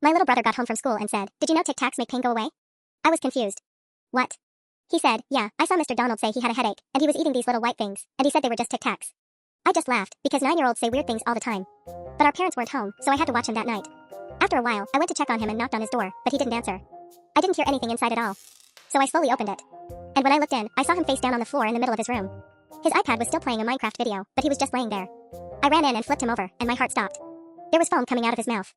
My little brother got home from school and said, "Did you know Tic Tacs make pain go away?" I was confused. What? He said, "Yeah, I saw Mr. Donald say he had a headache, and he was eating these little white things, and he said they were just Tic Tacs." I just laughed, because 9-year-olds say weird things all the time. But our parents weren't home, so I had to watch him that night. After a while, I went to check on him and knocked on his door, but he didn't answer. I didn't hear anything inside at all. So I slowly opened it. And when I looked in, I saw him face down on the floor in the middle of his room. His iPad was still playing a Minecraft video, but he was just laying there. I ran in and flipped him over, and my heart stopped. There was foam coming out of his mouth.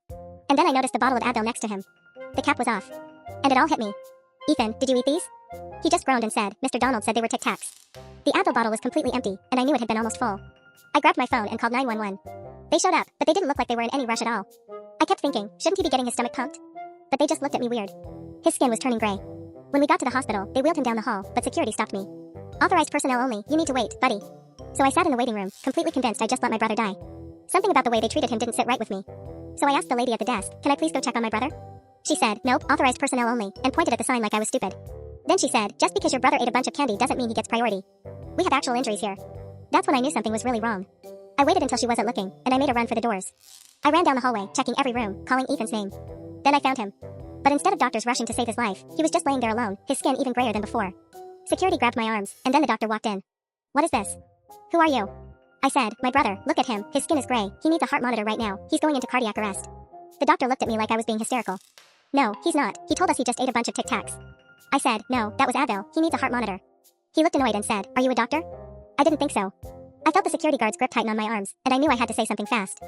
And then I noticed the bottle of Advil next to him. The cap was off. And it all hit me. "Ethan, did you eat these?" He just groaned and said, "Mr. Donald said they were Tic Tacs." The Advil bottle was completely empty, and I knew it had been almost full. I grabbed my phone and called 911. They showed up, but they didn't look like they were in any rush at all. I kept thinking, shouldn't he be getting his stomach pumped? But they just looked at me weird. His skin was turning gray. When we got to the hospital, they wheeled him down the hall, but security stopped me. "Authorized personnel only, you need to wait, buddy." So I sat in the waiting room, completely convinced I just let my brother die. Something about the way they treated him didn't sit right with me. So I asked the lady at the desk, "Can I please go check on my brother?" She said, "Nope, authorized personnel only," and pointed at the sign like I was stupid. Then she said, "Just because your brother ate a bunch of candy doesn't mean he gets priority. We have actual injuries here." That's when I knew something was really wrong. I waited until she wasn't looking, and I made a run for the doors. I ran down the hallway, checking every room, calling Ethan's name. Then I found him. But instead of doctors rushing to save his life, he was just laying there alone, his skin even grayer than before. Security grabbed my arms, and then the doctor walked in. "What is this?" "Who are you?" I said, "My brother, look at him, his skin is gray, he needs a heart monitor right now, he's going into cardiac arrest." The doctor looked at me like I was being hysterical. "No, he's not, he told us he just ate a bunch of Tic Tacs." I said, "No, that was Advil, he needs a heart monitor." He looked annoyed and said, "Are you a doctor?" I didn't think so. I felt the security guard's grip tighten on my arms, and I knew I had to say something fast.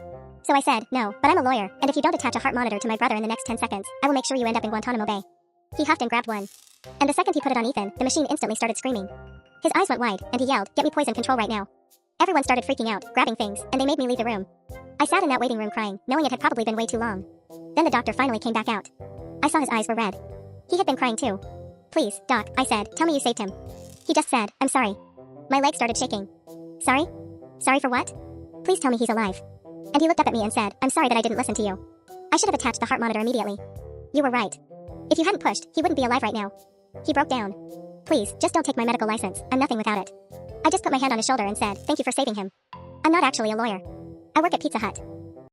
So I said, "No, but I'm a lawyer, and if you don't attach a heart monitor to my brother in the next 10 seconds, I will make sure you end up in Guantanamo Bay." He huffed and grabbed one. And the second he put it on Ethan, the machine instantly started screaming. His eyes went wide, and he yelled, "Get me poison control right now." Everyone started freaking out, grabbing things, and they made me leave the room. I sat in that waiting room crying, knowing it had probably been way too long. Then the doctor finally came back out. I saw his eyes were red. He had been crying too. "Please, doc," I said, "tell me you saved him." He just said, "I'm sorry." My legs started shaking. "Sorry? Sorry for what?" "Please tell me he's alive." And he looked up at me and said, "I'm sorry that I didn't listen to you. I should have attached the heart monitor immediately. You were right. If you hadn't pushed, he wouldn't be alive right now." He broke down. "Please, just don't take my medical license, I'm nothing without it." I just put my hand on his shoulder and said, "Thank you for saving him. I'm not actually a lawyer. I work at Pizza Hut."